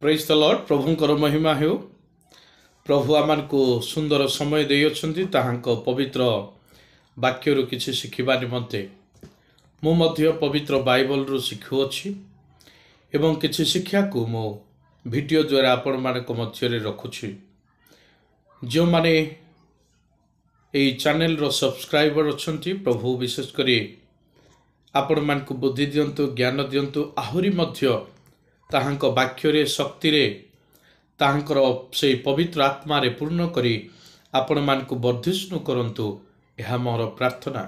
Praise the Lord प्रभुंकर महिमा हो। प्रभु आमान को सुंदर समय देइछन्ति ताहांको पवित्र वाक्य रु किछि शिखिबा निमंते मु मध्य पवित्र बाइबल रु शिखुअछि एवं किछि शिक्षा को मो वीडियो द्वारा आपण मानक मध्य रे रखुछि। जो माने एई चैनल रो सब्सक्राइबर अछन्ति प्रभु विशेष करी आपण मान को बुद्धि दियंतु ज्ञान दियंतु आहुरी मध्य ताहांको वाक्य रे शक्ति रे ताहांकर से पवित्र आत्मा रे पूर्ण करी आपण मान को वर्धिष्णु करंतु यह मोर प्रार्थना।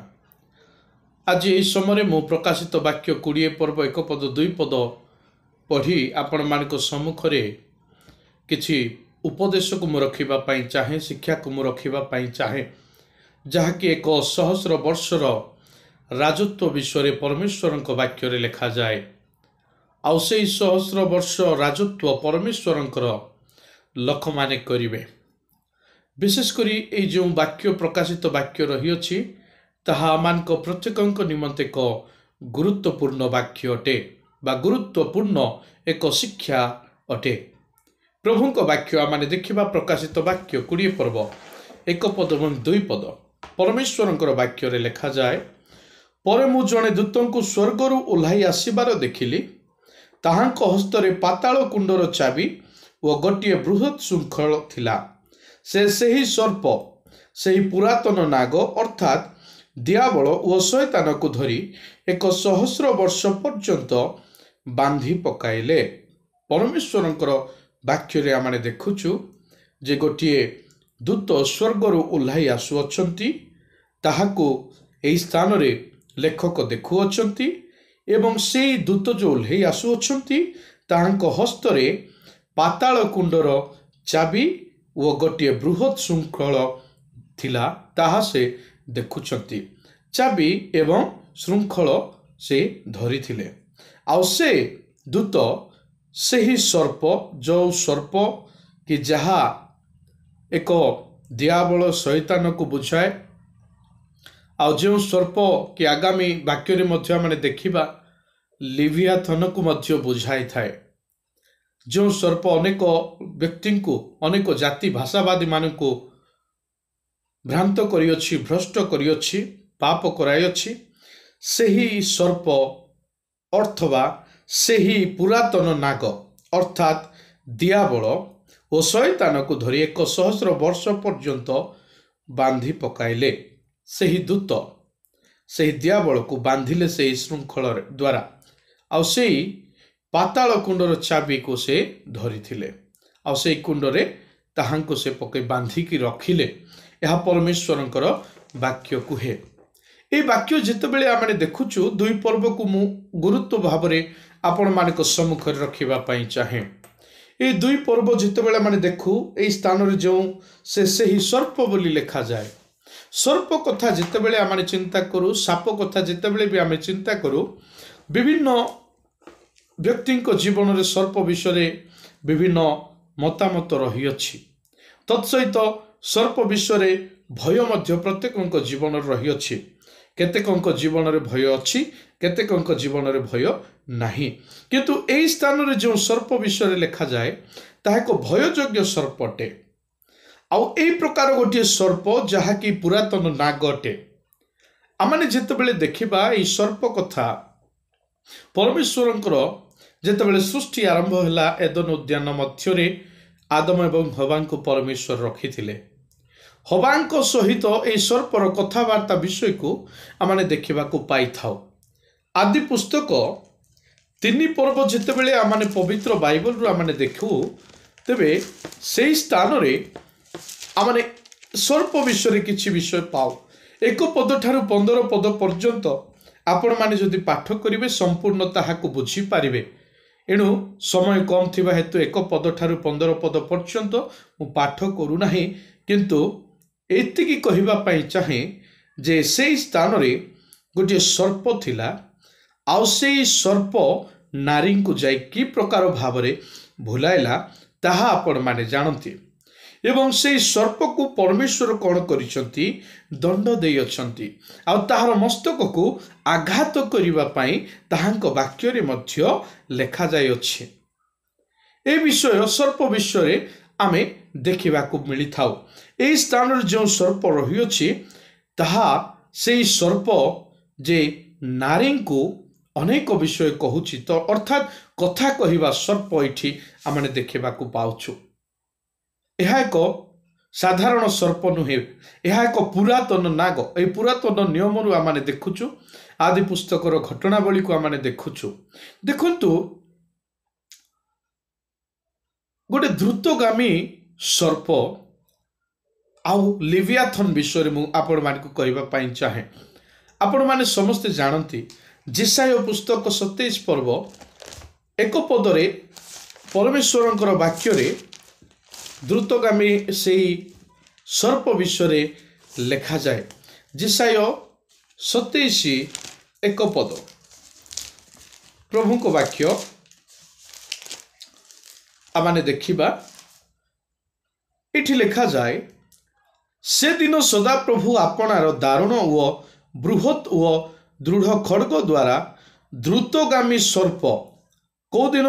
आज ये समय मो प्रकाशित वाक्य 20 पर्व 1 पद 2 पद पढ़ी आपण मान को सम्मुख रे किछि उपदेश को मु रखिबा पई चाहे शिक्षा को मु रखिबा पई चाहे जहाँकि एक सहस्र वर्षर राजत्व विषय परमेश्वर वाक्य रे लिखा जाए। आउ से सहस्र वर्ष राजत्व परमेश्वरंकर लख माने करिवे। विशेषकर ये जो वाक्य प्रकाशित वाक्य रही अछि ताहा आमानक प्रत्येकंक निमंते एक गुरुत्वपूर्ण वाक्य अटे बा गुरुत्वपूर्ण एक शिक्षा अटे। प्रभुंक वाक्य आमाने देखिबा प्रकाशित वाक्य 20 पर्व 1 पद एवं 2 पद परमेश्वरंकर वाक्य रे लिखा जाए। परे मु जणे दूतंकु स्वर्गरु ओल्हाई आसीबार देखिली। ताहांको हस्तरे पाताल कुंडर चाबी व गोटे बृहत श्रृंखल थिला। से सही सर्प सही पुरातन नाग अर्थात दियाबल व शैतान को धरी 100 वर्ष पर्यंत बांधी पकाइले। परमेश्वरंकर वाक्य रे आमाने देखुछु जे गोटे दूत स्वर्गरु ओल्हाई आसुअछंती ताहाको एई स्थान रे लेखक देखुअछंती एवं से दूत जो ओल्हे आसुअछंती ताहांको हस्तरे पाताल कुंडर चाबी व गोटे बृहत श्रृंखल थिला ताहा से देखुछंती। चाबी एवं श्रृंखल से धरी थिले। आउ से दूत सही सर्प जो सर्प कि जहा एक दियाबल शैतान को बुझाए आउ जो सर्प कि आगामी वाक्य रे मध्य माने देखिबा लिवियाथन को मध्य बुझाई थाए। जो सर्प अनेक व्यक्ति को अनेक जाति भाषावादी मान को भ्रांत करियछि भ्रष्ट करियछि पाप करायछि सेही सर्प अर्थवा सेही पुरातन नाग अर्थात दियाबल ओ शैतान को धरी 100 वर्ष पर्यंत बांधी पकाइले। सेही दूत सेही दियाबल को बांधिले सेही श्रृंखल द्वारा आउ सेही पाताल कुंडर चाबी को से धरी थिले आउ सेही कुंडरे ताहांको से पके बांधिकी रखिले। यह परमेश्वरंकर वाक्य कुहे। ए वाक्य जितेबेले आमे देखुछु 2 पर्व को मु गुरुत्व भाव रे आपण मानक सम्मुख रखिबा पई चाहे। ए 2 पर्व जितेबेले माने देखु ए स्थान रे जो से सेही सर्प बोली लिखा जाए। सर्प कथा जितेबेले आमे चिंता करू साप कथा जितेबेले भी आमे चिंता करू विभिन्न व्यक्ति जीवन रे सर्प विषय विभिन्न मतामत रही अछि। तत्सहित सर्प विषय भय मध्य प्रत्येक जीवन रही अछि। केतेक जीवन रे भय अछि केतेक जीवन रे भय नाही। किंतु एई स्थान रे जो सर्प विषय लिखा जाए ताहा एक भययोग्य सर्प अटे। आउ एई प्रकार गोटे सर्प जहा कि पुरातन नाग अटे। आमाने जेतेबेले देखिबा एई सर्प कथा परमेश्वरंकर जेतेबेले सृष्टि आरंभ होला एदन उद्यान मध्य रे आदम एवं हवा को परमेश्वर रखिथिले। हवा सहित ए सर्पर कथबार्ता विषय को आमाने देखिबा को पाई थाउ। आदि पुस्तक 3 पर्व जेतेबेले आमाने पवित्र बाइबल रु आमाने देखु तेबे सेही स्थान रे आमाने सर्प विषय किछि विषय पाऊ। 1 पद ठारू 15 पद पर्यंत आपण माने जदि पाठ करिवे संपूर्ण ताहा को बुझी पारिबे। एणु समय कम थिबा हेतु 1 पद ठारू 15 पद पर्यंत मु पाठ करू नाही। किंतु एतिकी कहिबा पई चाहे जे सेही स्थान रे गोटे सर्प थिला आउ सेही सर्प नारी को जाई कि प्रकार भाव रे भुलाइला ताहा आपण माने जानती। एवं से सर्प को परमेश्वर कौन करिसंती दंड देई अछंती आ ताहार मस्तक को आघात करिबा पई ताहांक वाक्य रे मध्य लेखा जाय अछि। ए विषय सर्प विषय आमे देखा मिली था। यही स्थान जो सर्प रही ताहा से सर्प जे नारी को अनेक विषय कहूची तो अर्थात कथा कहवा सर्प ये आम देखा पाउछु। यह एक साधारण सर्प नुहे, यह एक पुरातन नाग। ये पुरातन नियम आम देखुचु, आदि पुस्तकर घटनावली को आम देखुचु। देखंतु गोटे द्रुतगामी सर्प आउ लिवियाथन विषय मु आपण मानकु कहबा पई चाहे। आपण माने समस्त जानती जेसाया पुस्तक 27 पर्व एक पदरे परमेश्वरंकर वाक्य रे द्रुतगामी से सर्प विषय लेखा जाए। जेसाया 27 एक पद प्रभु को वाक्य आमाने देखिबा। इठी लेखा जाए, से दिन सदा प्रभु आपणार दारुण व बृहत व दृढ़ खड्ग द्वारा द्रुतगामी सर्प कौ दिन,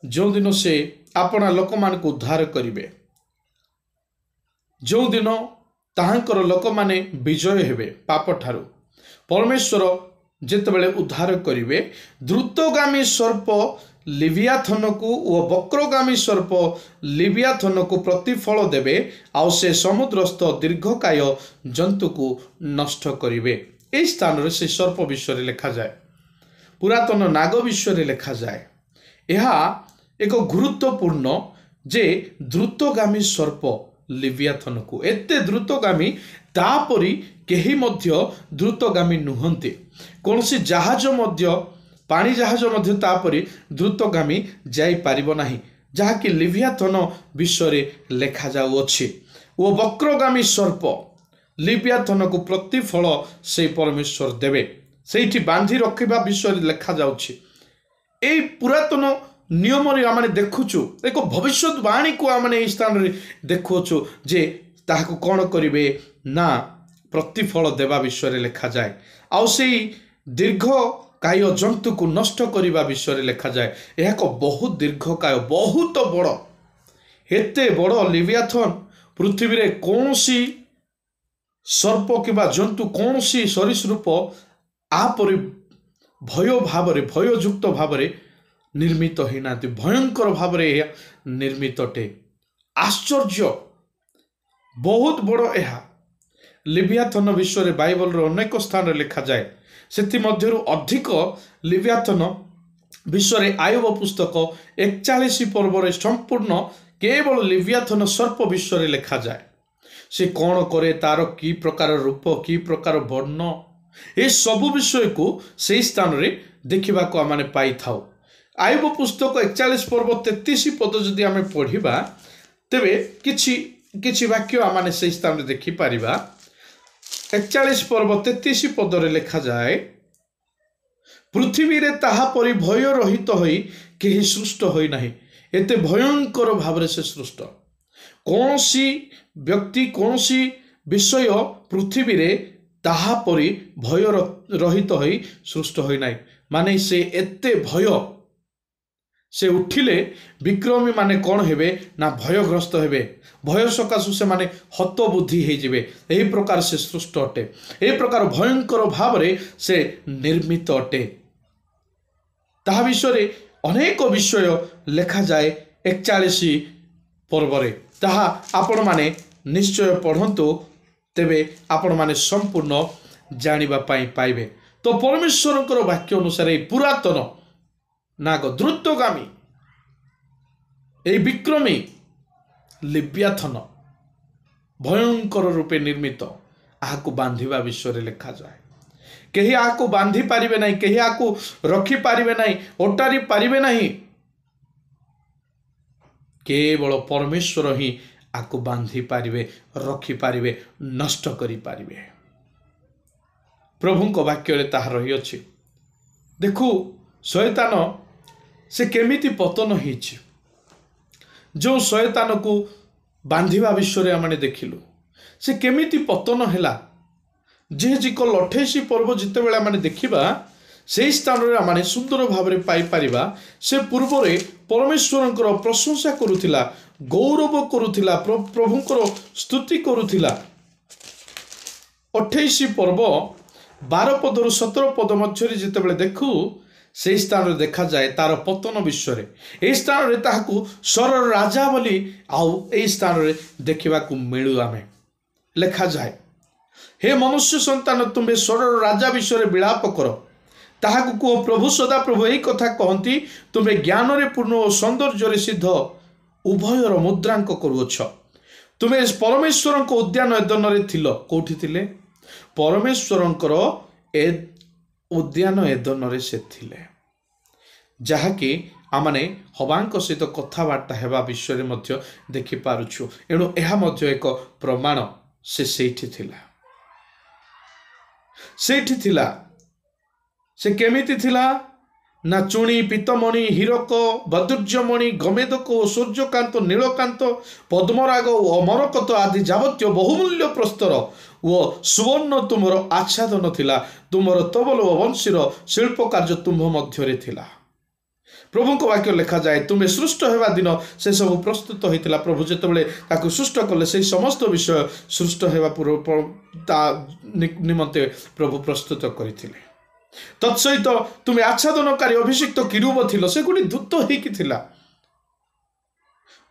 जो दिन से आपना लोक मान को उद्धार करिवे, जो दिन ताहांकर लोक माने विजय हेबे पाप ठारू, परमेश्वर जेतेबेले उद्धार करिवे। द्रुतगामी सर्प लिवियाथन को व वक्रगामी सर्प लिवियाथन को प्रतिफल देवे, आउ से समुद्रस्थ दीर्घकाय जंतु को नष्ट करिवे। यही स्थान रे से सर्प विषय लेखा जाए, पुरातन नाग विषय लेखा जाए। यह एक गुरुत्वपूर्ण जे द्रुतगामी सर्प लिवियाथन को एते द्रुतगामी तापरी केही मध्य द्रुतगामी नुहंती। कौनसी जहाज मध्य पानी जहाज मध्य तापरी द्रुतगामी जाई पारिबो नाही, जहाँकि लिवियाथन विषय लेखा जाउअछि। वो वक्रगामी सर्प लिवियाथन को प्रतिफल से परमेश्वर देवे, सेठी बांधी रखिबा विषय लेखा जाउछि। एई पुरातन नियम रे आमने देखुछु, एक भविष्यवाणी को आमने स्थान रे देखुछु जे ताहाको कोन करिवे ना प्रतिफल देवा विषय लेखा जाए। आउ सेई दीर्घकाय जंतु को नष्ट करिबा विषय लेखा जाए। यह एक बहुत दीर्घकाय बहुत बड़, एते बड़ लिवियाथन पृथ्वी रे कौनसी सर्प किबा जंतु कौनसी सरीसृप आपरि भय भावरे भययुक्त भावरे निर्मित होना, भयंकर भावरे निर्मित टे। आश्चर्य बहुत बड़ यह लिवियाथन विषय बाइबल रो अनेक स्थान लिखा जाए। सेति मध्यरु अधिक लिवियाथन विषय आयुब पुस्तक 41 पर्व संपूर्ण केवल लिवियाथन सर्प विषय लिखा जाए। से कौन करे, तार की प्रकार रूप, की प्रकार वर्ण, ये सब विषय को से स्थान रे देखा को आम पाई था। आयुब पुस्तक 41 पर्व 33 पद जदि आम पढ़ा तेबे किछि वाक्य आम से स्थान रे देखि पारिबा। 41 पर्व 33 पद रे लेखा जाए, पृथ्वी रे ताहा परि भय रहित होई केही सृष्ट होई नाही, एते भयंकर भाव से सृष्ट। कौनसी व्यक्ति कौनसी विषय पृथ्वी रे ताहा परि भय रहित होई सृष्ट होई नाही। माने से एते भय से उठिले विक्रमी माने कौन हेबे ना भयग्रस्त हेबे, भय सकाशु से माने हतबुद्धि हो जिवे। यही प्रकार से सृष्ट अटे, यही प्रकार भयंकर भाव से निर्मित अटे। ताहा विषय अनेक विषय लेखा जाए 41 पर्व। ताहा आपण माने निश्चय पढ़ंतु, तेबे आपण माने संपूर्ण जानिबा पाई पाइबे। तो परमेश्वरंकर वाक्य अनुसार पुरातन नाग द्रुतगामी ए विक्रमी लिव्याथन भयंकर रूपे निर्मित आहाकु बांधिबा विषय लेखा जाए। केही आहाकु बांधि पारिबे नहीं, केही आहाकु रखी पारिबे नहीं, ओटारी पारिबे नहीं, केवल परमेश्वर ही आकु बांधि पारिबे, रखी पारिबे, नष्ट करि पारिबे। प्रभु को वाक्य रे ताहा रही अछि। देखु शैतान से केमिति पतन होइछि। जो शैतान को बांधिबा विषय आमने देखिलु, से केमिति पतन हैला। जेहेजिकल 28 पर्व जितेबेले आमने देखिबा, से स्थान रे आमे सुंदर भाव में पाई परिबा से पूर्व रे परमेश्वरंकर प्रशंसा करुथिला गौरव करुथिला प्रभुंकर स्तुति करुथिला 28 पर्व 12 पदरु 17 पद मध्य जितेबले देखू से स्थान रे देखा जाए तार पतन विश्व रे ए स्थान रे ताहाकू सरर राजा बोली आउ ए स्थान रे देखिबा को मिलु आमे लिखा जाए हे मनुष्य संतान तुम्हें सरर राजा विषय रे विलाप कर ताहाकू को प्रभु सदा प्रभु यही कथा कहती तुम्हें ज्ञान रे पूर्ण और सौंदर्य रे सिद्ध उभयर मुद्रांक करुअछ तुम्हें परमेश्वर उद्यान एदन रे थिलो कोठी थिले परमेश्वरंकर उद्यान एदन रे से थिले जहाँकि आमने हवांक सहित कथबार्ता हेबा विषय रे मध्य देखि पारुछु एणु एहा मध्य एक प्रमाण से सेठी थिला से केमिति थिला ना चुणी पीतमणि हीरक बदुर्यमणि गमेदक सूर्यकांत नीलकांत पद्मराग और अमरकत आदि जावत्य बहुमूल्य प्रस्तर वो सुवर्ण तुमर आच्छादन थिला तुमर तबल व वंशीर शिल्प कार्य तुम्ह मध्य थिला प्रभु को वाक्य लिखा जाए तुम्हें सृष्ट होगा दिन से सब प्रस्तुत होता प्रभु जितेबाला ताकू सृष्ट कले से समस्त विषय सृष्ट होगा निमंते प्रभु प्रस्तुत करते तत्सहित तुम्हें आच्छादनकारी अभिषिक्त किरूब थिल से गोटे दूत होइकिथिला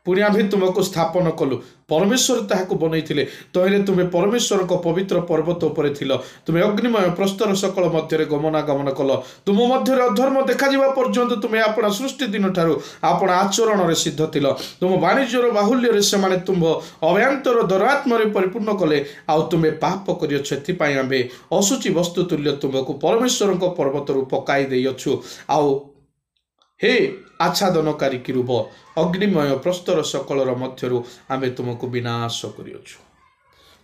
पुणी आम तुमको स्थापन कलु परमेश्वर ताहाकू बनईथिले तहिले तुम्हें परमेश्वर को पवित्र पर्वत उपरे थिल तुम्हें अग्निमय प्रस्तर सकल मध्य गमनागमन कल तुम मध्य अधर्म देखा पर्यंत तुम्हें आपण सृष्टि दिन ठारू आपण आचरण रे सिद्ध थिल तुम वाणिज्यर बाहुल्य रे सेमाने तुम अभ्यंतर दरात्म रे परिपूर्ण कले आउ तुम्हें पाप करियछ एथिपाई आमे असुचि वस्तु तुल्य तुमको परमेश्वर को पर्वत रु पकाई देयछु आउ हे आच्छादनकारी किरूब अग्निमय प्रस्तर सकलर मध्यरु आमे तुमको विनाश करियछु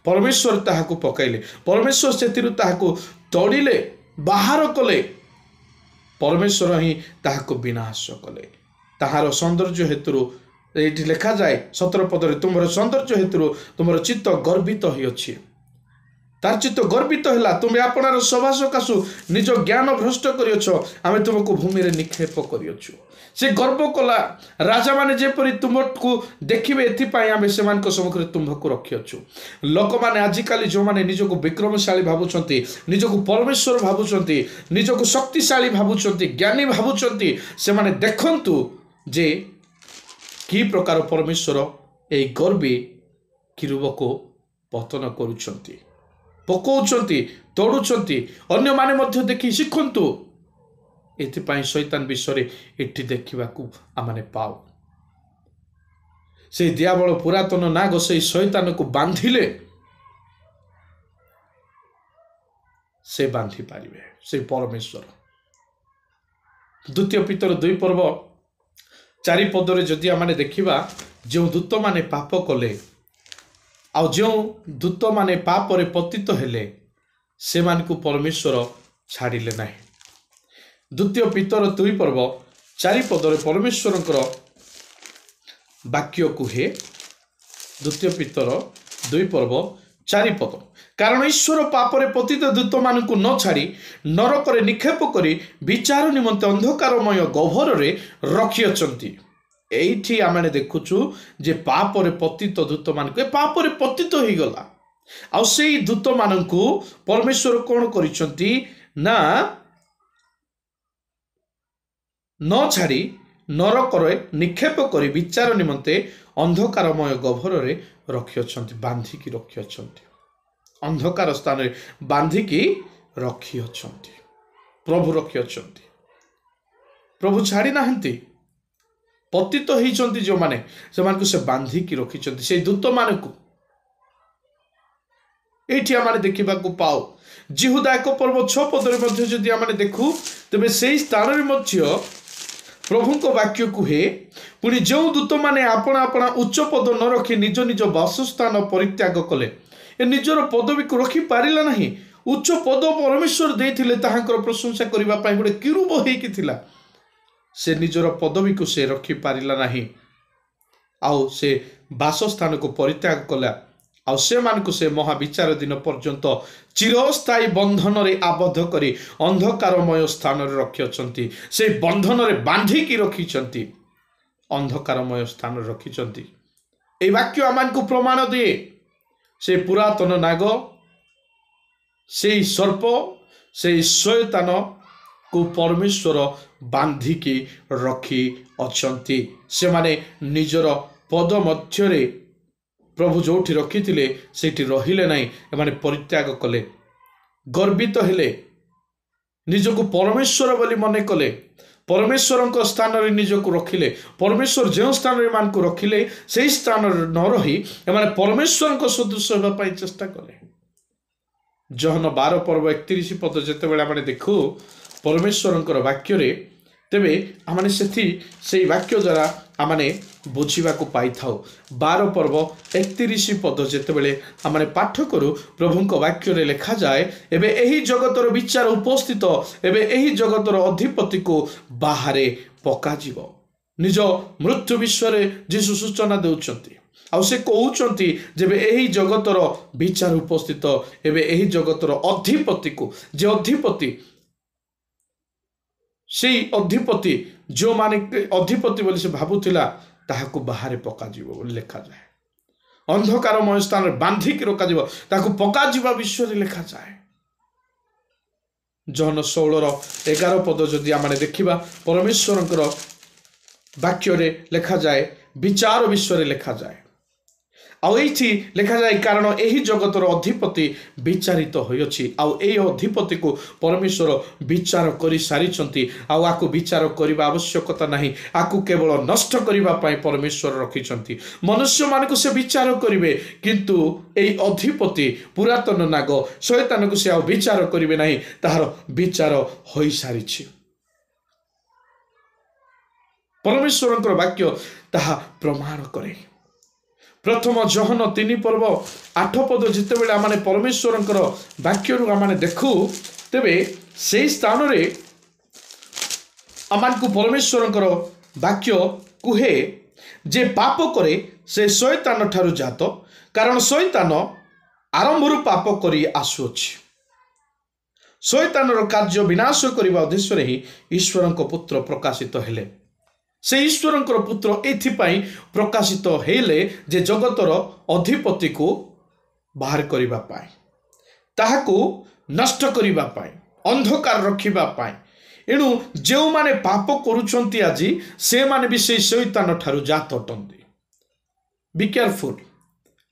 परमेश्वर ताहाकू पकाइले परमेश्वर सेतिरु ताहाकू तोड़िले बाहर कले परमेश्वर ही ताहाकू विनाश कले ताहार सौंदर्य हेतुरु एठी लिखा जाए 17 पदरे तुमर सौंदर्य हेतुरु तुमर चित्त गर्वित होइछि तार चित्त गर्वित है तुम्हें आपणार सभा सकाशु निज ज्ञान भ्रष्ट करियछ आमे तुमको भूमि रे निक्षेप करियछु से गर्व कला राजा माने जेपरि तुमको देखिबे एथिपाई आमे सेमानक सम्मुखरे तुमको रखियछु लोक माने आजिकाली जो माने निजको विक्रमशाली भाबुचंती निजको परमेश्वर भाबुचंती निजको शक्तिशाली भाबुचंती ज्ञानी भाबुचंती से माने देखंतु जे की प्रकार परमेश्वर ए गर्वी किरूबको पतन करूचंती पकाउछंती तोड़ुछंती अन्य माने मध्य देखि शिखंतु एथिपाई शैतान विषय एठी देखिबाकू आमाने पाओ से दियाबल पुरातन नाग से शैतान को बांधिले से बांधि पारिबे से परमेश्वर द्वितीय पीतर 2 पर्व 4 पदरे जदि आमाने देखिबा जो दूत माने पाप कले आ जो दूत माने पाप रे पतित हेले से मान को परमेश्वर छाड़िले नाही द्वितीय पीतर 2 पर्व 4 पदरे परमेश्वरंकर वाक्य कुहे द्वितीय पीतर 2 पर्व 4 पद कारण ईश्वर पाप रे पतित दूत मान को न छाड़ी नरक रे निक्षेप करी विचार निमंते अंधकारमय गह्वर रे रखी अछंती एठी आमे देखुछु जे पाप रे पतित दूत मान को पाप रे पतित हो गला आ सेई दूत मान को परमेश्वर कोन करिसंती ना न छाड़ी नरक रे निक्षेप करी विचार निमंते अंधकारमय गह्वर रे रखी अछंती बांधिकी रखी अछंती अंधकार स्थान रे बांधिकी रखी अछंती प्रभु रखी अछंती प्रभु छाड़ी नाहंती पतित होइचंती जो माने से मान को से बांधिकी रखिचंती से दूत मान को एठी आमाने देखिबा को पाओ जिहुदा 1 पर्व 6 पदरे मध्य जदि आमाने देखु तबे सेही स्थान रे मध्य प्रभु को वाक्य कुहे पुनी जो दूत माने आपना आपना उच्च पद न रखी निज निज वासस्थान परित्याग कले ए निजर पदवी को रखी पारिला नहीं उच्च पद परमेश्वर देथिले ताहांकर प्रशंसा करिबा पई गोटे किरूब हेकी थिला से निजर पदवी को से रखी पारिला नहीं आउ से वासस्थान को परित्याग कला ଆଉ ସେମାନଙ୍କୁ ସେ ମହାବିଚାର ଦିନ ପର୍ଯ୍ୟନ୍ତ ଚିରସ୍ଥାୟୀ ବନ୍ଧନରେ ଆବଦ୍ଧ କରି ଅନ୍ଧକାରମୟ ସ୍ଥାନରେ ରଖିଅଛନ୍ତି। ସେ ବନ୍ଧନରେ ବାନ୍ଧିକି ରଖିଛନ୍ତି, ଅନ୍ଧକାରମୟ ସ୍ଥାନରେ ରଖିଛନ୍ତି। এই ବାକ୍ୟ ଆମମାନଙ୍କୁ ପ୍ରମାଣ ଦିଏ ସେ ପୁରାତନ ନାଗ, ସେଇ ସର୍ପ, ସେଇ ଶୟତାନକୁ ପରମେଶ୍ୱର ବାନ୍ଧିକି ରଖି ଅଛନ୍ତି। ସେମାନେ ନିଜର ପଦ ମଧ୍ୟରେ ପ୍ରଭୁ ଯେଉଁଠି ରଖିଥିଲେ ସେଇଠି ରହିଲେ ନାହିଁ, ଏମାନେ ପରିତ୍ୟାଗ କଲେ, ଗର୍ବିତ ହେଲେ, ନିଜକୁ ପରମେଶ୍ୱର ବୋଲି ମନେ କଲେ, ପରମେଶ୍ୱରଙ୍କ ସ୍ଥାନରେ ନିଜକୁ ରଖିଲେ। ପରମେଶ୍ୱର ଯେଉଁ ସ୍ଥାନରେ ଏମାନଙ୍କୁ ରଖିଲେ ସେହି ସ୍ଥାନରେ ନ ରହି ଏମାନେ ପରମେଶ୍ୱରଙ୍କ ସଦୃଶ ହେବା ପାଇଁ ଚେଷ୍ଟା କଲେ। ଜହନ 12 ପର୍ବ 31 ପଦ ଯେତେବେଳେ ଆମେ ଦେଖୁ ପରମେଶ୍ୱରଙ୍କର ବାକ୍ୟରେ, ତେବେ ଆମେ ସେଇ ବାକ୍ୟ ଦ୍ୱାରା ଆମେ ବୁଝିବାକୁ ପାଇଥାଉ। 12 ପର୍ବ 31 ପଦ ଯେତେବେଳେ ଆମେ ପାଠ କରୁ, ପ୍ରଭୁଙ୍କ ବାକ୍ୟରେ ଲେଖାଯାଏ, ଏବେ ଏହି ଜଗତର ବିଚାର ଉପସ୍ଥିତ, ଏବେ ଏହି ଜଗତର ଅଧିପତିକୁ ବାହାରେ ପକାଯିବ। ନିଜ ମୃତ୍ୟୁ ବିଷୟରେ ଯୀଶୁ ସୂଚନା ଦେଉଛନ୍ତି। ଆଉ ସେ କହୁଛନ୍ତି ଯେବେ ଏହି ଜଗତର ବିଚାର ଉପସ୍ଥିତ, ଏବେ ଏହି ଜଗତର ଅଧିପତିକୁ, ଯେ ଅଧିପତି, ସେଇ ଅଧିପତି, ଯେଉଁମାନେ ଅଧିପତି ବୋଲି ସେ ଭାବୁଥିଲା, ତାହାକୁ ବାହାରେ ପକାଯିବ ବୋଲି ଲେଖାଯାଏ। ଅନ୍ଧକାରମୟ ସ୍ଥାନରେ ବାନ୍ଧିକି ରଖାଯିବ, ତାକୁ ପକାଯିବା ବିଷୟରେ ଲେଖାଯାଏ। ଜହନ 16:11 ପଦ ଯଦି ଆମେ ଦେଖିବା, ପରମେଶ୍ୱରଙ୍କର ବାକ୍ୟରେ ଲେଖାଯାଏ, ବିଚାର ବିଷୟରେ ଲେଖାଯାଏ। ଆଉ ଏଇଠି ଲେଖାଯାଏ, କାରଣ ଏହି ଜଗତର ଅଧିପତି ବିଚାରିତ ହୋଇଅଛି। ଆଉ ଏହି ଅଧିପତିକୁ ପରମେଶ୍ୱର ବିଚାର କରିସାରିଛନ୍ତି। ଆଉ ଆକୁ ବିଚାର କରିବା ଆବଶ୍ୟକତା ନାହିଁ, ଆକୁ କେବଳ ନଷ୍ଟ କରିବା ପାଇଁ ପରମେଶ୍ୱର ରଖିଛନ୍ତି। ମନୁଷ୍ୟମାନଙ୍କୁ ସେ ବିଚାର କରିବେ, କିନ୍ତୁ ଏହି ଅଧିପତି ପୁରାତନ ନାଗ ଶୟତାନକୁ ସେ ଆଉ ବିଚାର କରିବେ ନାହିଁ, ତାହାର ବିଚାର ହୋଇସାରିଛି। ପରମେଶ୍ୱରଙ୍କର ବାକ୍ୟ ତାହା ପ୍ରମାଣ କରେ। ପ୍ରଥମ ଜହନ 3 ପର୍ବ 8 ପଦ ଯେତେବେଳେ ଆମେ ପରମେଶ୍ୱରଙ୍କର ବାକ୍ୟରୁ ଆମେ ଦେଖୁ, ତେବେ ସେହି ସ୍ଥାନରେ ଆମକୁ ପରମେଶ୍ୱରଙ୍କର ବାକ୍ୟ କୁହେ ଯେ ପାପ କରେ ସେ ଶୟତାନ ଠାରୁ ଜାତ, କାରଣ ଶୟତାନ ଆରମ୍ଭରୁ ପାପ କରି ଆସୁଅଛି। ଶୟତାନର କାର୍ଯ୍ୟ ବିନାଶ କରିବା ଉଦ୍ଦେଶ୍ୟରେ ହିଁ ଈଶ୍ୱରଙ୍କ ପୁତ୍ର ପ୍ରକାଶିତ ହେଲେ। ସେ ଈଶ୍ୱରଙ୍କର ପୁତ୍ର ଏଥିପାଇଁ ପ୍ରକାଶିତ ହେଲେ ଯେ ଜଗତର ଅଧିପତିକୁ ବାହାର କରିବା ପାଇଁ, ତାହାକୁ ନଷ୍ଟ କରିବା ପାଇଁ, ଅନ୍ଧକାର ରଖିବା ପାଇଁ। ଏଣୁ ଯେଉଁମାନେ ପାପ କରୁଛନ୍ତି ଆଜି, ସେମାନେ ବି ସେଇ ଶୟତାନ ଠାରୁ ଜାତ ଅଟନ୍ତି। ବି କେୟାରଫୁଲ୍।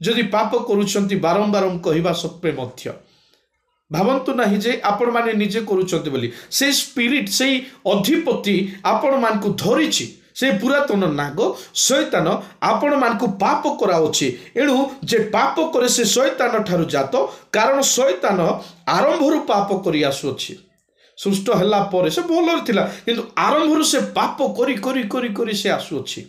ଯଦି ପାପ କରୁଛନ୍ତି ବାରମ୍ବାର କହିବା ସତ୍ତ୍ୱେ ମଧ୍ୟ ଭାବନ୍ତୁ ନାହିଁ ଯେ ଆପଣମାନେ ନିଜେ କରୁଛନ୍ତି ବୋଲି। ସେଇ ସ୍ପିରିଟ୍, ସେଇ ଅଧିପତି ଆପଣମାନଙ୍କୁ ଧରିଛି। ସେ ପୁରାତନ ନାଗ ଶୟତାନ ଆପଣମାନଙ୍କୁ ପାପ କରାଉଛି। ଏଣୁ ଯେ ପାପ କରେ ସେ ଶୟତାନ ଠାରୁ ଜାତ, କାରଣ ଶୟତାନ ଆରମ୍ଭରୁ ପାପ କରି ଆସୁଅଛି। ସୃଷ୍ଟ ହେଲା ପରେ ସେ ଭଲରେ ଥିଲା, କିନ୍ତୁ ଆରମ୍ଭରୁ ସେ ପାପ କରି କରି କରି କରି ସେ ଆସୁଅଛି।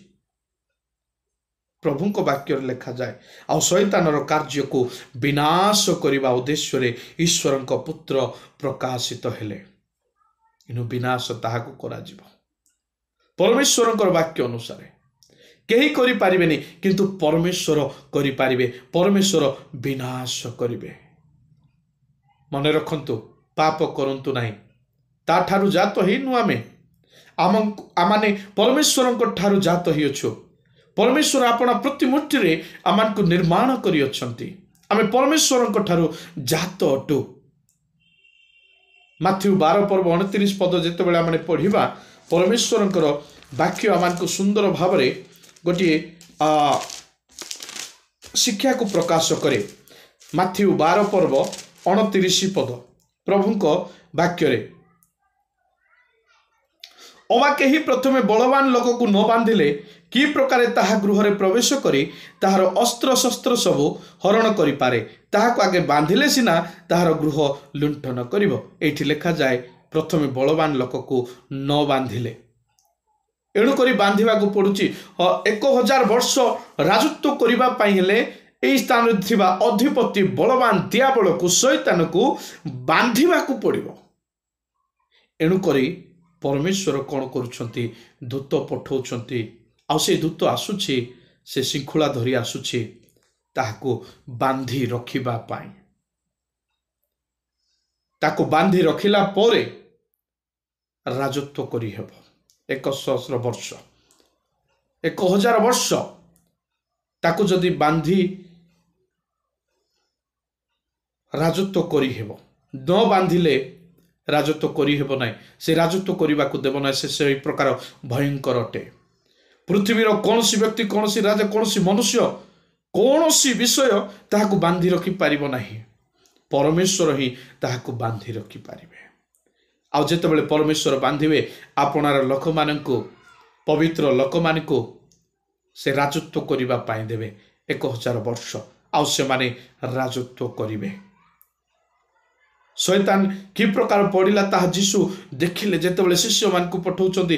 ପ୍ରଭୁଙ୍କ ବାକ୍ୟରେ ଲେଖାଯାଏ, ଆଉ ଶୟତାନର କାର୍ଯ୍ୟକୁ ବିନାଶ କରିବା ଉଦ୍ଦେଶ୍ୟରେ ଈଶ୍ୱରଙ୍କ ପୁତ୍ର ପ୍ରକାଶିତ ହେଲେ। ଏଣୁ ବିନାଶ ତାହାକୁ କରାଯିବ ପରମେଶ୍ୱରଙ୍କର ବାକ୍ୟ ଅନୁସାରେ। କେହି କରିପାରିବେନି, କିନ୍ତୁ ପରମେଶ୍ୱର କରିପାରିବେ। ପରମେଶ୍ୱର ବିନାଶ କରିବେ। ମନେ ରଖନ୍ତୁ, ପାପ କରନ୍ତୁ ନାହିଁ। ତାଠାରୁ ଜାତ ହେଇନୁ ଆମେ ପରମେଶ୍ୱରଙ୍କ ଠାରୁ ଜାତ ହେଇଅଛୁ। ପରମେଶ୍ୱର ଆପଣା ପ୍ରତିମୂର୍ତ୍ତିରେ ଆମକୁ ନିର୍ମାଣ କରିଅଛନ୍ତି। ଆମେ ପରମେଶ୍ୱରଙ୍କ ଠାରୁ ଜାତ ଅଟୁ। ମାଥ୍ୟୁ 12 ପର୍ବ 29 ପଦ ଯେତେବେଳେ ଆମେ ପଢ଼ିବା, ପରମେଶ୍ୱରଙ୍କର ବାକ୍ୟ ଆମକୁ ସୁନ୍ଦର ଭାବରେ ଗୋଟିଏ ଶିକ୍ଷାକୁ ପ୍ରକାଶ କରେ। ମାଥ୍ୟୁ 12 ପର୍ବ 29 ପଦ ପ୍ରଭୁଙ୍କ ବାକ୍ୟରେ, ଅବା କେହି ପ୍ରଥମେ ବଳବାନ ଲୋକକୁ ନ ବାନ୍ଧିଲେ କି ପ୍ରକାରେ ତାହା ଗୃହରେ ପ୍ରବେଶ କରି ତାହାର ଅସ୍ତ୍ରଶସ୍ତ୍ର ସବୁ ହରଣ କରିପାରେ? ତାହାକୁ ଆଗେ ବାନ୍ଧିଲେ ସିନା ତାହାର ଗୃହ ଲୁଣ୍ଠନ କରିବ। ଏଇଠି ଲେଖାଯାଏ, ପ୍ରଥମେ ବଳବାନ ଲୋକକୁ ନ ବାନ୍ଧିଲେ। ଏଣୁକରି ବାନ୍ଧିବାକୁ ପଡ଼ୁଛି। 1000 ବର୍ଷ ରାଜତ୍ୱ କରିବା ପାଇଁ ହେଲେ ଏହି ସ୍ଥାନରେ ଥିବା ଅଧିପତି ବଳବାନ ଦିଆବଳକୁ, ଶୟତାନକୁ ବାନ୍ଧିବାକୁ ପଡ଼ିବ। ଏଣୁକରି ପରମେଶ୍ୱର କ'ଣ କରୁଛନ୍ତି? ଦୂତ ପଠାଉଛନ୍ତି। ଆଉ ସେ ଦୂତ ଆସୁଛି, ସେ ଶୃଙ୍ଖଳା ଧରି ଆସୁଛି। ତାହାକୁ ବାନ୍ଧି ରଖିବା ପାଇଁ। ତାକୁ ବାନ୍ଧି ରଖିଲା ପରେ ରାଜତ୍ୱ କରିହେବ 1,000 ବର୍ଷ 1,000 ବର୍ଷ ତାକୁ ଯଦି ବାନ୍ଧି ରାଜତ୍ୱ କରିହେବ। ନ ବାନ୍ଧିଲେ ରାଜତ୍ୱ କରିହେବ ନାହିଁ। ସେ ରାଜତ୍ୱ କରିବାକୁ ଦେବ ନାହିଁ। ସେ ସେହି ପ୍ରକାର ଭୟଙ୍କର ଅଟେ। ପୃଥିବୀର କୌଣସି ବ୍ୟକ୍ତି, କୌଣସି ରାଜା, କୌଣସି ମନୁଷ୍ୟ, କୌଣସି ବିଷୟ ତାହାକୁ ବାନ୍ଧି ରଖିପାରିବ ନାହିଁ। ପରମେଶ୍ୱର ହିଁ ତାହାକୁ ବାନ୍ଧି ରଖିପାରିବେ। ଆଉ ଯେତେବେଳେ ପରମେଶ୍ୱର ବାନ୍ଧିବେ ଆପଣାର ଲୋକମାନଙ୍କୁ, ପବିତ୍ର ଲୋକମାନଙ୍କୁ ସେ ରାଜତ୍ୱ କରିବା ପାଇଁ ଦେବେ 1,000 ବର୍ଷ। ଆଉ ସେମାନେ ରାଜତ୍ୱ କରିବେ। ଶୈତାନ କି ପ୍ରକାର ପଡ଼ିଲା ତାହା ଯୀଶୁ ଦେଖିଲେ। ଯେତେବେଳେ ଶିଷ୍ୟମାନଙ୍କୁ ପଠାଉଛନ୍ତି,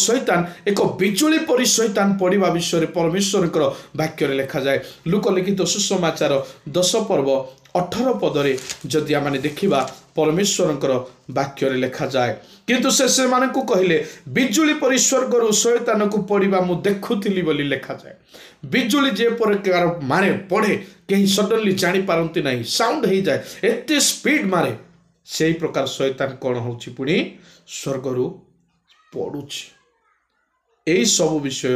ଶୈତାନ ଏକ ବିଜୁଳି ପରି ଶୈତାନ ପଡ଼ିବା ବିଷୟରେ ପରମେଶ୍ୱରଙ୍କର ବାକ୍ୟରେ ଲେଖାଯାଏ। ଲୁକଲିଖିତ ସୁସମାଚାର 10 ପର୍ବ 18 ପଦରେ ଯଦି ଆମେ ଦେଖିବା, ପରମେଶ୍ୱରଙ୍କର ବାକ୍ୟରେ ଲେଖାଯାଏ, କିନ୍ତୁ ସେ ସେମାନଙ୍କୁ କହିଲେ, ବିଜୁଳି ପରି ସ୍ୱର୍ଗରୁ ଶୈତାନକୁ ପଡ଼ିବା ମୁଁ ଦେଖୁଥିଲି ବୋଲି ଲେଖାଯାଏ। ବିଜୁଳି ଯେ ପ୍ରକାର ମାରେ ପଡ଼େ, କେହି ସଡନଲି ଜାଣିପାରନ୍ତି ନାହିଁ, ସାଉଣ୍ଡ ହେଇଯାଏ, ଏତେ ସ୍ପିଡ ମାରେ। ସେହି ପ୍ରକାର ଶୈତାନ କ'ଣ ହେଉଛି, ପୁଣି ସ୍ୱର୍ଗରୁ ପଡ଼ୁଛି। ଏହି ସବୁ ବିଷୟ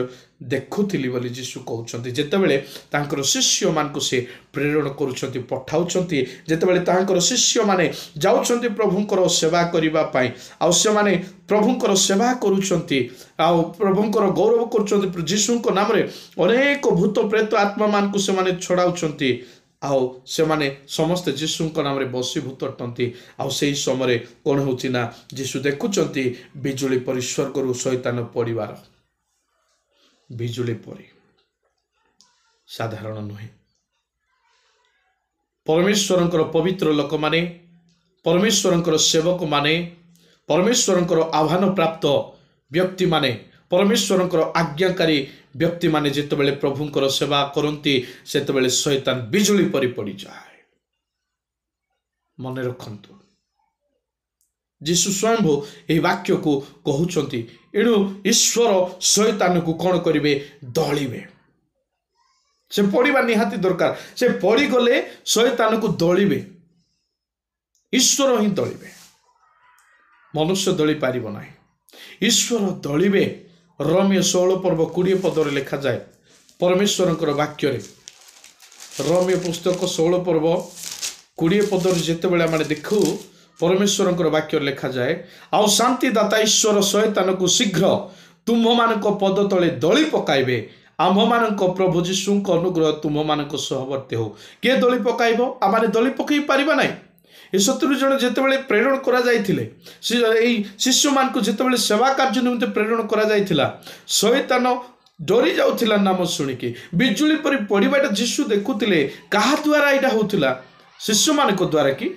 ଦେଖୁଥିଲି ବୋଲି ଯୀଶୁ କହୁଛନ୍ତି। ଯେତେବେଳେ ତାଙ୍କର ଶିଷ୍ୟମାନଙ୍କୁ ସେ ପ୍ରେରଣ କରୁଛନ୍ତି, ପଠାଉଛନ୍ତି, ଯେତେବେଳେ ତାଙ୍କର ଶିଷ୍ୟମାନେ ଯାଉଛନ୍ତି ପ୍ରଭୁଙ୍କର ସେବା କରିବା ପାଇଁ, ଆଉ ସେମାନେ ପ୍ରଭୁଙ୍କର ସେବା କରୁଛନ୍ତି, ଆଉ ପ୍ରଭୁଙ୍କର ଗୌରବ କରୁଛନ୍ତି, ଯୀଶୁଙ୍କ ନାମରେ ଅନେକ ଭୂତ ପ୍ରେତ ଆତ୍ମାମାନଙ୍କୁ ସେମାନେ ଛଡ଼ାଉଛନ୍ତି, ଆଉ ସେମାନେ ସମସ୍ତେ ଯୀଶୁଙ୍କ ନାମରେ ବଶୀଭୂତ ଅଟନ୍ତି। ଆଉ ସେହି ସମୟରେ କ'ଣ ହେଉଛି ନା, ଯୀଶୁ ଦେଖୁଛନ୍ତି ବିଜୁଳି ପରି ସ୍ୱର୍ଗରୁ ଶୈତାନ ପଡ଼ିବାର। ବିଜୁଳି ପରି, ସାଧାରଣ ନୁହେଁ। ପରମେଶ୍ୱରଙ୍କର ପବିତ୍ର ଲୋକମାନେ, ପରମେଶ୍ୱରଙ୍କର ସେବକମାନେ, ପରମେଶ୍ୱରଙ୍କର ଆହ୍ୱାନ ପ୍ରାପ୍ତ ବ୍ୟକ୍ତିମାନେ, ପରମେଶ୍ୱରଙ୍କର ଆଜ୍ଞାକାରୀ ବ୍ୟକ୍ତିମାନେ ଯେତେବେଳେ ପ୍ରଭୁଙ୍କର ସେବା କରନ୍ତି, ସେତେବେଳେ ଶୈତାନ ବିଜୁଳି ପରି ପଡ଼ିଯାଏ। ମନେ ରଖନ୍ତୁ, ଯୀଶୁ ସ୍ୱୟଂ ଏହି ବାକ୍ୟକୁ କହୁଛନ୍ତି। ଏଣୁ ଈଶ୍ୱର ଶୈତାନକୁ କ'ଣ କରିବେ? ଦଳିବେ। ସେ ପଡ଼ିବା ନିହାତି ଦରକାର। ସେ ପଡ଼ିଗଲେ ଶୈତାନକୁ ଦଳିବେ। ଈଶ୍ୱର ହିଁ ଦଳିବେ, ମନୁଷ୍ୟ ଦଳି ପାରିବ ନାହିଁ। ଈଶ୍ୱର ଦଳିବେ। ରୋମୀୟ 16 ପର୍ବ 20 ପଦରେ ଲେଖାଯାଏ ପରମେଶ୍ୱରଙ୍କର ବାକ୍ୟରେ। ରୋମୀୟ ପୁସ୍ତକ 16 ପର୍ବ 20 ପଦରେ ଯେତେବେଳେ ଆମେ ଦେଖୁ, ପରମେଶ୍ୱରଙ୍କର ବାକ୍ୟରେ ଲେଖାଯାଏ, ଆଉ ଶାନ୍ତିଦାତା ଈଶ୍ୱର ଶୈତାନକୁ ଶୀଘ୍ର ତୁମମାନଙ୍କ ପଦ ତଳେ ଦଳି ପକାଇବେ। ଆମ୍ଭମାନଙ୍କ ପ୍ରଭୁ ଯୀଶୁଙ୍କ ଅନୁଗ୍ରହ ତୁମମାନଙ୍କ ସହବର୍ତ୍ତୀ ହେଉ। କିଏ ଦଳି ପକାଇବ? ଆମେ ଦଳି ପକାଇ ପାରିବା ନାହିଁ। ଏ 70 ଜଣ ଯେତେବେଳେ ପ୍ରେରଣ କରାଯାଇଥିଲେ, ଏହି ଶିଷ୍ୟମାନଙ୍କୁ ଯେତେବେଳେ ସେବା କାର୍ଯ୍ୟ ନିମନ୍ତେ ପ୍ରେରଣ କରାଯାଇଥିଲା, ଶୈତାନ ଡରି ଯାଉଥିଲା ନାମ ଶୁଣିକି। ବିଜୁଳି ପରି ପଡ଼ିବାଟା ଯୀଶୁ ଦେଖୁଥିଲେ। କାହା ଦ୍ୱାରା ଏଇଟା ହେଉଥିଲା? ଶିଷ୍ୟମାନଙ୍କ ଦ୍ୱାରା କି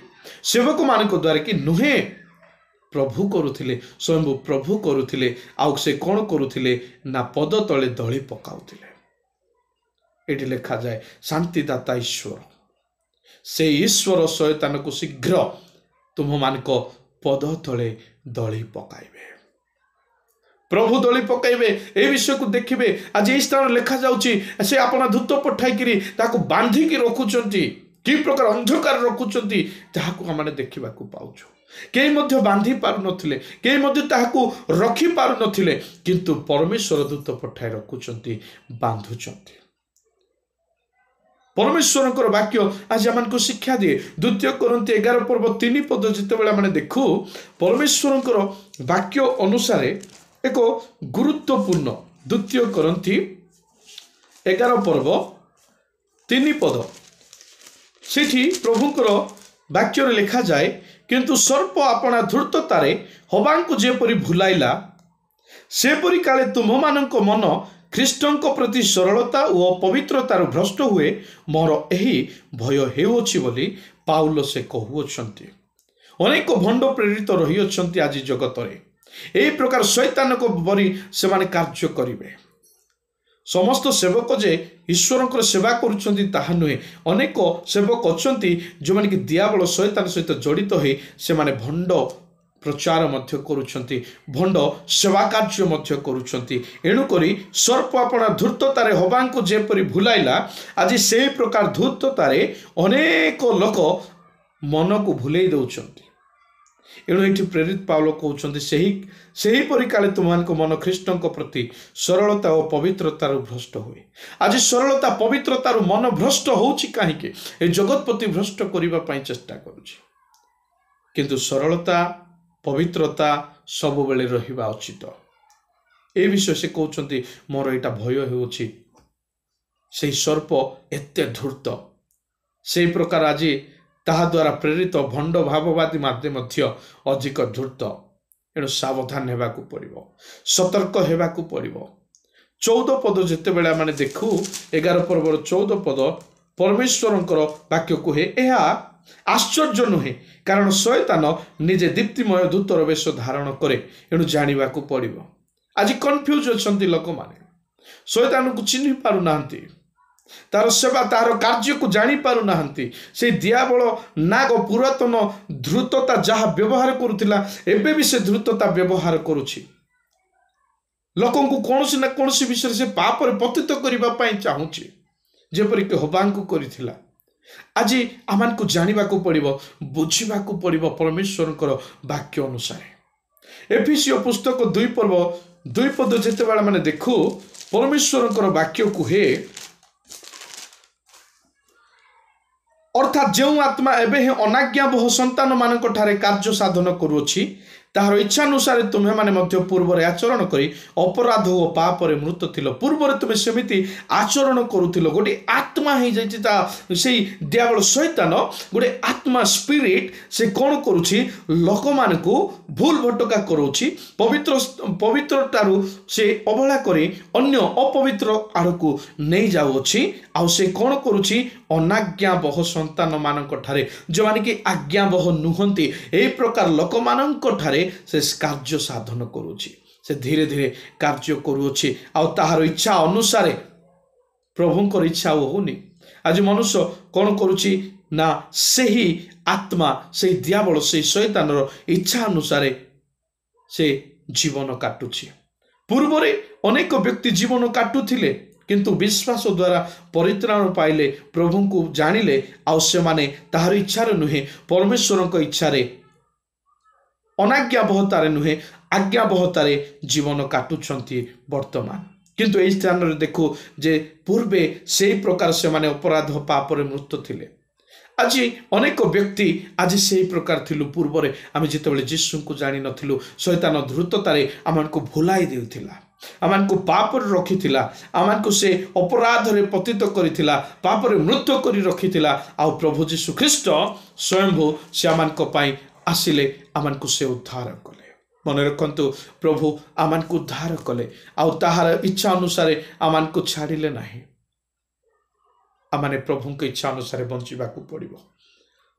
ସେବକମାନଙ୍କ ଦ୍ୱାରା କି? ନୁହେଁ, ପ୍ରଭୁ କରୁଥିଲେ, ସ୍ୱୟଂ ପ୍ରଭୁ କରୁଥିଲେ। ଆଉ ସେ କ'ଣ କରୁଥିଲେ ନା ପଦ ତଳେ ଦଳି ପକାଉଥିଲେ। ଏଠି ଲେଖାଯାଏ ଶାନ୍ତିଦାତା ଈଶ୍ୱର, ସେ ଈଶ୍ୱର ଶୈତାନକୁ ଶୀଘ୍ର ତୁମମାନଙ୍କ ପଦ ତଳେ ଦଳି ପକାଇବେ। ପ୍ରଭୁ ଦଳି ପକାଇବେ। ଏହି ବିଷୟକୁ ଦେଖିବେ। ଆଜି ଏହି ସ୍ଥାନରେ ଲେଖାଯାଉଛି, ସେ ଆପଣ ଦୂତ ପଠାଇକିରି ତାକୁ ବାନ୍ଧିକି ରଖୁଛନ୍ତି। କି ପ୍ରକାର ଅନ୍ଧକାର ରଖୁଛନ୍ତି ତାହାକୁ ଆମେ ଦେଖିବାକୁ ପାଉଛୁ। କେହି ମଧ୍ୟ ବାନ୍ଧି ପାରୁନଥିଲେ, କେହି ମଧ୍ୟ ତାହାକୁ ରଖିପାରୁନଥିଲେ, କିନ୍ତୁ ପରମେଶ୍ୱର ଦୂତ ପଠାଇ ରଖୁଛନ୍ତି, ବାନ୍ଧୁଛନ୍ତି। ପରମେଶ୍ୱରଙ୍କର ବାକ୍ୟ ଆଜି ଆମକୁ ଶିକ୍ଷା ଦିଏ। 2 Corinthians 11 ପର୍ବ 3 ପଦ ଯେତେବେଳେ ଆମେ ଦେଖୁ, ପରମେଶ୍ୱରଙ୍କର ବାକ୍ୟ ଅନୁସାରେ ଏକ ଗୁରୁତ୍ୱପୂର୍ଣ୍ଣ 2 Corinthians 11 ପର୍ବ 3 ପଦ, ସେଠି ପ୍ରଭୁଙ୍କର ବାକ୍ୟରେ ଲେଖାଯାଏ, କିନ୍ତୁ ସର୍ପ ଆପଣା ଧୂର୍ତ୍ତତାରେ ହବାଙ୍କୁ ଯେପରି ଭୁଲାଇଲା, ସେପରି କାଳେ ତୁମମାନଙ୍କ ମନ ଖ୍ରୀଷ୍ଟଙ୍କ ପ୍ରତି ସରଳତା ଓ ପବିତ୍ରତାରୁ ଭ୍ରଷ୍ଟ ହୁଏ, ମୋର ଏହି ଭୟ ହେଉଅଛି ବୋଲି ପାଉଲ ସେ କହୁଅଛନ୍ତି। ଅନେକ ଭଣ୍ଡ ପ୍ରେରିତ ରହିଅଛନ୍ତି ଆଜି ଜଗତରେ। ଏହି ପ୍ରକାର ଶୈତାନଙ୍କ ପରି ସେମାନେ କାର୍ଯ୍ୟ କରିବେ। ସମସ୍ତ ସେବକ ଯେ ଈଶ୍ୱରଙ୍କର ସେବା କରୁଛନ୍ତି ତାହା ନୁହେଁ। ଅନେକ ସେବକ ଅଛନ୍ତି ଯେଉଁମାନେ କି ଦିଆବଳ ଶୈତାନ ସହିତ ଜଡ଼ିତ ହୋଇ ସେମାନେ ଭଣ୍ଡ प्रचार मध्य करुछंती भंड सेवा कार्य मध्य करुछंती एणुकरी सर्प अपना धूर्ततारे हवांको जेपरी भुलाइला आज से प्रकार धूर्ततारे अनेक लोक मन को भुलई दउछंती एणु ये प्रेरित पावल कहते सही परी काले तुमको मन ख्रीष्ट प्रति सरलता और पवित्रतार भ्रष्ट हुए आज सरलता पवित्रतार मन भ्रष्ट होची काहीके ए जगतपति भ्रष्ट करने चेष्टा करुछि किंतु सरलता पवित्रता सब बेले रहिबा उचित ए विषय से कहते मोर एटा भय होउछि से सर्प एते धूर्त से प्रकार आज ताहा द्वारा प्रेरित भंड भाववादी मध्य अधिक धूर्त एणु सावधान हेबाकू पड़िबो सतर्क हेबाकू पड़िबो 14 पद जिते बेला माने देखू 11 पर्वर 14 पद परमेश्वरंकर वाक्य को हे एहा आश्चर्य नुहे कारण शैतान निजे दीप्तिमय दूतर वेश धारण करे एणु जानिबाकू पड़िबो आज कन्फ्यूज अछंती लोक माने शैतान को चिन्हि पारु नाहंती तार सेवा तार कार्य को जानी पारु नाहंती से दियाबल नाग पुरातन द्रुतता जहाँ व्यवहार करुथिला एबे भी से द्रुतता व्यवहार करुछि लोकन को कोनोसी ना कोनोसी विषय से पाप रे पतित करिबा पई चाहुछि जेपरि के हबांकु करिथिला आज आमान को जानिबा को पड़िबो बुझिबा को पड़िबो परमेश्वरकर वाक्य अनुसार एफिसियो पुस्तक 2 पर्व 2 पद जेते बेला माने देखू परमेश्वरकर वाक्य को हे अर्थात जो आत्मा एबे हे अनाज्ञाबह संतान मानक ठारे कार्य साधन करुछि ताहार इच्छा अनुसार तुम्हें माने मध्य पूर्व आचरण करी अपराध और पाप रे मृत थिलो पूर्व तुम्हें सेमिति आचरण करुथिलो गोटे आत्मा ही जाइछि ता सेई दियाबल शैतान गोटे आत्मा स्पिरिट से कोन करुछि लोक मानकु भूल भटका करुछि पवित्रतारु से अवहेला करी अन्य अपवित्र आड़कू नहीं जाउछि आ से कोन करुछि अनाज्ञाबह संतान मानक ठारे जो माने कि आज्ञाबह नुहंती ए प्रकार लोक मानक ठारे से कार्य साधन करुछि से धीरे धीरे कार्य करुछि आ ताहार इच्छा अनुसार प्रभुंकर इच्छा होनी आज मनुष्य कौन करुछि ना सही आत्मा से दियाबल से शैतानर इच्छा अनुसार से जीवन काटुछि पूर्व रे अनेक व्यक्ति जीवन काटुथिले किंतु विश्वास द्वारा परित्राण पाइले प्रभु को जानिले आ से माने ताहार इच्छार नुहे परमेश्वर इच्छारे अनाज्ञाबहतारे नुहे आज्ञाबहतारे जीवन काटुछंती वर्तमान किंतु एई स्थान रे देखो जे पूर्वे से प्रकार से माने अपराध पाप रे मृत थिले आज अनेक व्यक्ति आज से प्रकार थिलु पूर्व रे आमे जेतेबेले यीशु को जानि नथिलु शैतान द्रुततारे आमान को भुलाई देउथिला आमान को पाप रे रखिथिला आमान को से अपराध रे पतित करिथिला पाप रे मृत्यु करी रखिथिला आ प्रभु यीशु ख्रीष्ट स्वयं से आमान को पाई आसिले आमान को से उद्धार कले मन रखंतु प्रभु आमान को उद्धार कले आ ताहार इच्छा अनुसार आमान को छाड़िले नाही आमाने प्रभु के इच्छा अनुसार बंचिबा को पड़िबो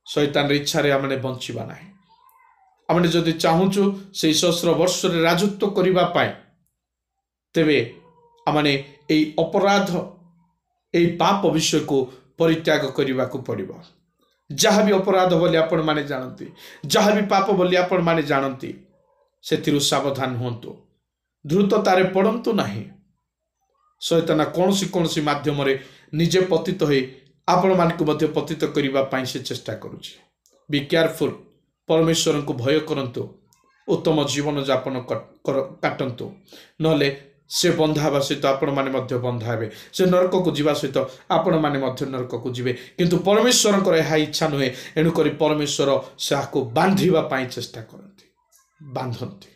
शैतान रे इच्छा रे आमाने बंचिबा नाही आमाने जदि चाहुचु से सहस्र वर्ष रे राजत्व करिबा पाए तेबे आमाने एई अपराध एई पाप विषय को परित्याग करिबा को पड़िबो जहाँ भी अपराध बोली आपण माने जानती जहाँ भी पाप बोली आपण माने जानती से सावधान हुंतु द्रुततारे पड़ंतु नाही शैतान कौन माध्यम रे निजे पतित होई आपण मानकु मध्य पतित करिबा पाई से चेष्टा करूछि बी केयरफुल परमेश्वर को भय करंतु उत्तम जीवन यापन काटंतु नले से बंधा सहित आपण माने मध्य बंधा हेबे से नरक को जीवा सहित आपण माने मध्य नरक को जीवे किंतु परमेश्वर को यह इच्छा नुहे एणु करी परमेश्वर से बांधिबा पाई चेष्टा करंती बांधंती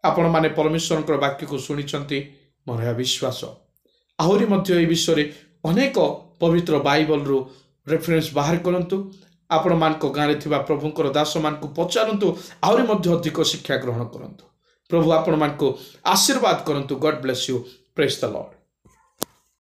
आपण माने परमेश्वर को वाक्य को सुनिचंती मोर यह विश्वास आहुरी मध्य ए विषय अनेक पवित्र बाइबल रु रेफरेंस बाहर करंतु आपण मान को गाँव रे थिबा प्रभुंकर दास मान को पचारंतु आहुरी मध्य अधिक शिक्षा ग्रहण करंतु प्रभु आपण मान को आशीर्वाद करंतु God bless you praise the Lord.